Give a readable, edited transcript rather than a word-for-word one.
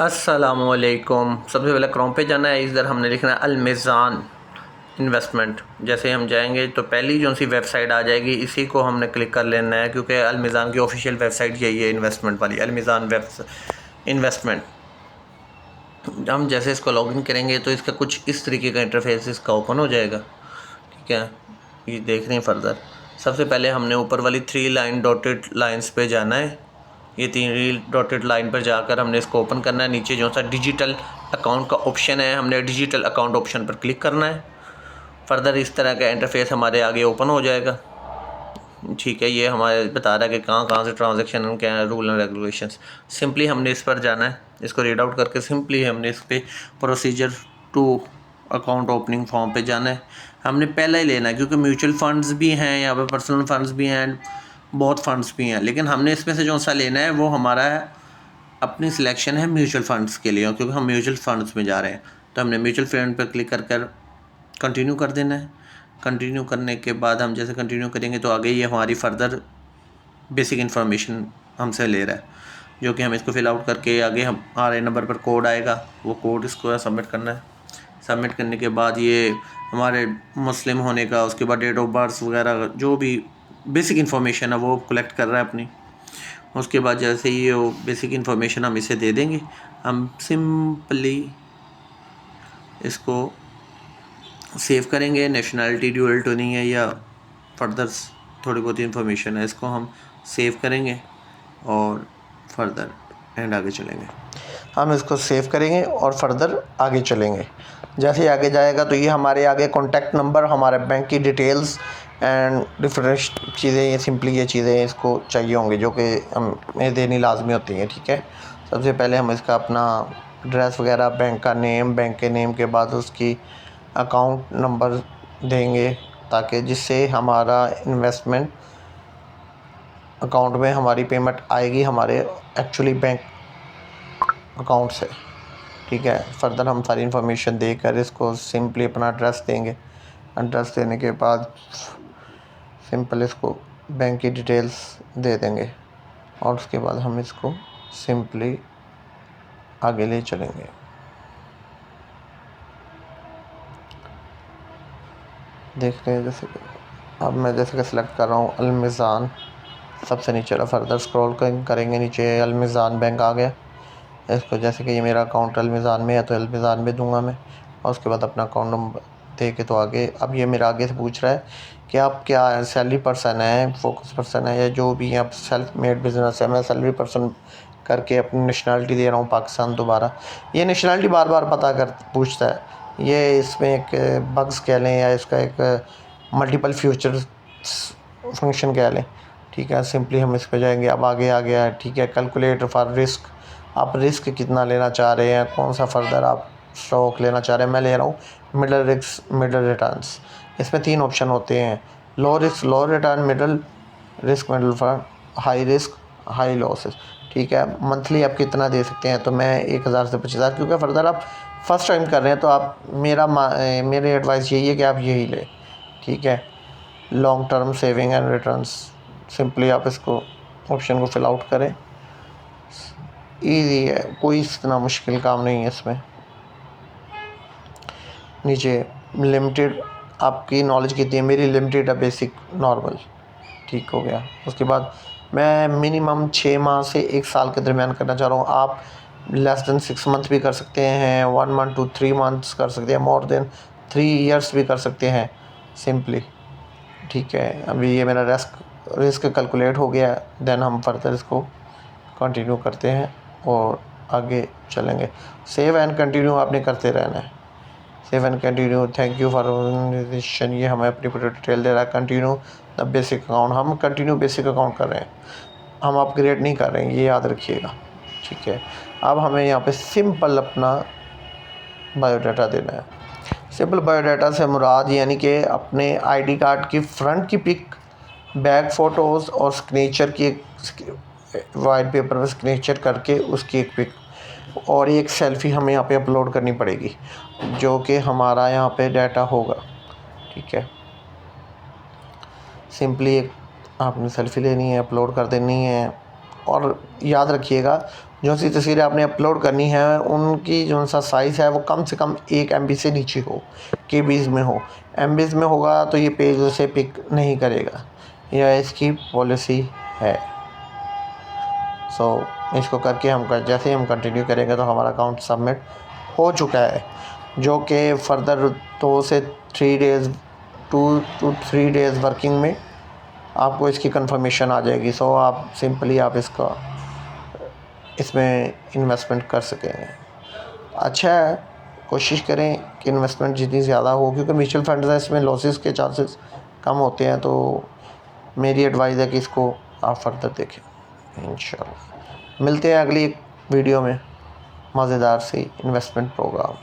अस्सलामुअलैकुम। सबसे पहले क्रोम पे जाना है। इधर हमने लिखना है अलमीज़ान इन्वेस्टमेंट। जैसे हम जाएंगे तो पहली जो सी वेबसाइट आ जाएगी, इसी को हमने क्लिक कर लेना है, क्योंकि अलमीज़ान की ऑफिशियल वेबसाइट यही है, इन्वेस्टमेंट वाली अलमीज़ान वेब इन्वेस्टमेंट। हम जैसे इसको लॉगिन करेंगे तो इसका कुछ इस तरीके का इंटरफेस इसका ओपन हो जाएगा। ठीक है, ये देख रहे हैं फर्दर। सबसे पहले हमने ऊपर वाली 3 लाइन डॉटेड लाइंस पे जाना है। ये 3 डॉटेड लाइन पर जाकर हमने इसको ओपन करना है। नीचे जो सा डिजिटल अकाउंट का ऑप्शन है, हमने डिजिटल अकाउंट ऑप्शन पर क्लिक करना है। फर्दर इस तरह का इंटरफेस हमारे आगे ओपन हो जाएगा। ठीक है, ये हमारे बता रहा है कि कहाँ कहाँ से ट्रांजैक्शन, क्या है रूल एंड रेगुलेशंस। सिंपली हमने इस पर जाना है, इसको रीड आउट करके सिंपली हमने इस पर procedure to account opening form पे जाना है। हमने पहला ही लेना है, क्योंकि म्यूचुअल फंड्स भी हैं यहाँ पे, पर्सनल फंड्स भी हैं, बहुत फंड्स भी हैं, लेकिन हमने इसमें से जो सा लेना है वो हमारा अपनी सिलेक्शन है म्यूचुअल फंड्स के लिए, क्योंकि हम म्यूचुअल फंड्स में जा रहे हैं। तो हमने म्यूचुअल फंड पर क्लिक कर कंटिन्यू कर देना है। कंटिन्यू करने के बाद हम जैसे कंटिन्यू करेंगे तो आगे ये हमारी फर्दर बेसिक इन्फॉर्मेशन हमसे ले रहा है, जो कि हम इसको फिल आउट करके आगे हम हमारे नंबर पर कोड आएगा, वो कोड इसको सबमिट करना है। सबमिट करने के बाद ये हमारे मुस्लिम होने का, उसके बाद डेट ऑफ बर्थ वगैरह जो भी बेसिक इन्फॉर्मेशन है वो कलेक्ट कर रहा है अपनी। उसके बाद जैसे ही ये बेसिक इन्फॉर्मेशन हम इसे दे देंगे, हम सिंपली इसको सेव करेंगे। नेशनलिटी ड्यूअल तो नहीं है, या फर्दर थोड़ी बहुत इन्फॉर्मेशन है, इसको हम सेव करेंगे और फर्दर एंड आगे चलेंगे। हम इसको सेव करेंगे और फर्दर आगे चलेंगे। जैसे ही आगे जाएगा तो ये हमारे आगे कॉन्टैक्ट नंबर, हमारे बैंक की डिटेल्स एंड डिफरेंट चीज़ें, ये सिंपली ये चीज़ें इसको चाहिए होंगी, जो कि हमें देनी लाजमी होती हैं। ठीक है, सबसे पहले हम इसका अपना एड्रेस वगैरह, बैंक का नेम, बैंक के नेम के बाद उसकी अकाउंट नंबर देंगे, ताकि जिससे हमारा इन्वेस्टमेंट अकाउंट में हमारी पेमेंट आएगी हमारे एक्चुअली बैंक अकाउंट से। ठीक है, फर्दर हम सारी इन्फॉर्मेशन देकर इसको सिंपली अपना एड्रेस देंगे। एड्रेस देने के बाद सिंपल इसको बैंक की डिटेल्स दे देंगे और उसके बाद हम इसको सिंपली आगे ले चलेंगे। देख रहे हैं जैसे कि अब मैं जैसे कि सिलेक्ट कर रहा हूँ अलमीज़ान, सबसे नीचे फर्दर स्क्रॉल करेंगे, नीचे अलमीज़ान बैंक आ गया। इसको जैसे कि ये मेरा अकाउंट अलमीज़ान में है तो अलमीज़ान में दूंगा मैं, और उसके बाद अपना अकाउंट नंबर दे के तो आगे, अब ये मेरा आगे से पूछ रहा है कि आप क्या सैलरी पर्सन है, फोकस पर्सन है, या जो भी आप सेल्फ मेड बिजनेस है। मैं सैलरी पर्सन करके अपनी नेशनलिटी दे रहा हूँ पाकिस्तान। दोबारा ये नेशनलिटी बार बार पता कर पूछता है, ये इसमें एक बग्स कह लें या इसका एक मल्टीपल फ्यूचर फंक्शन कह लें। ठीक है, सिंपली हम इस पे जाएंगे। अब आगे आ गया है। ठीक है, कैलकुलेट फॉर रिस्क, आप रिस्क कितना लेना चाह रहे हैं, कौन सा फर्दर आप स्टॉक लेना चाह रहे हैं। मैं ले रहा हूँ मिडल रिस्क मिडल रिटर्न्स। इसमें 3 ऑप्शन होते हैं, low risk low return, middle risk middle for, high risk high losses. ठीक है, मंथली आप कितना दे सकते हैं, तो मैं 1000 से 25,000, क्योंकि फर्दर आप फर्स्ट टाइम कर रहे हैं तो आप मेरी एडवाइस यही है कि आप यही लें। ठीक है, long term saving and returns, simply आप इसको ऑप्शन को फिल आउट करें। ईजी है, कोई इतना मुश्किल काम नहीं है इसमें। नीचे लिमिटेड, आपकी नॉलेज कितनी है, मेरी लिमिटेड है, बेसिक नॉर्मल। ठीक हो गया। उसके बाद मैं मिनिमम 6 माह से 1 साल के दरमियान करना चाह रहा हूँ। आप लेस देन 6 मंथ भी कर सकते हैं, 1 मंथ टू 3 मंथ्स कर सकते हैं, मोर देन 3 ईयर्स भी कर सकते हैं सिंपली। ठीक है, अभी ये मेरा रिस्क कैलकुलेट हो गया। देन हम फर्दर इसको कंटिन्यू करते हैं और आगे चलेंगे। सेव एंड कंटिन्यू आपने करते रहना है। Save and continue, thank you for organisation, ये हमें अपनी पूरी डिटेल दे रहा है। कंटिन्यू द बेसिक अकाउंट, हम कंटिन्यू बेसिक अकाउंट कर रहे हैं, हम अपग्रेड नहीं कर रहे हैं, ये याद रखिएगा। ठीक है, अब हमें यहाँ पे सिंपल अपना बायोडाटा देना है। सिंपल बायोडाटा से मुराद यानी कि अपने आईडी कार्ड की फ्रंट की पिक, बैक फ़ोटोज़ और सिग्नेचर की एक वाइट पेपर पर सिग्नेचर करके उसकी एक पिक और एक सेल्फ़ी हमें यहाँ पे अपलोड करनी पड़ेगी, जो कि हमारा यहाँ पे डाटा होगा। ठीक है, सिंपली एक आपने सेल्फ़ी लेनी है, अपलोड कर देनी है। और याद रखिएगा जो सी तस्वीरें आपने अपलोड करनी है उनकी जो सा साइज़ है वो कम से कम 1 MB से नीचे हो, KBs में हो। MBs में होगा तो ये पेज उसे पिक नहीं करेगा, यह इसकी पॉलिसी है। इसको करके हम जैसे ही हम कंटिन्यू करेंगे तो हमारा अकाउंट सबमिट हो चुका है, जो कि फर्दर 2 से 3 डेज़ 2 to 3 डेज़ वर्किंग में आपको इसकी कंफर्मेशन आ जाएगी। आप सिंपली आप इसमें इन्वेस्टमेंट कर सकेंगे। अच्छा है, कोशिश करें कि इन्वेस्टमेंट जितनी ज़्यादा हो, क्योंकि म्यूचुअल फंड्स है इसमें लॉसेस के चांसेस कम होते हैं। तो मेरी एडवाइस है कि इसको आप फर्दर देखें। इंशाल्लाह मिलते हैं अगली वीडियो में मज़ेदार सी इन्वेस्टमेंट प्रोग्राम।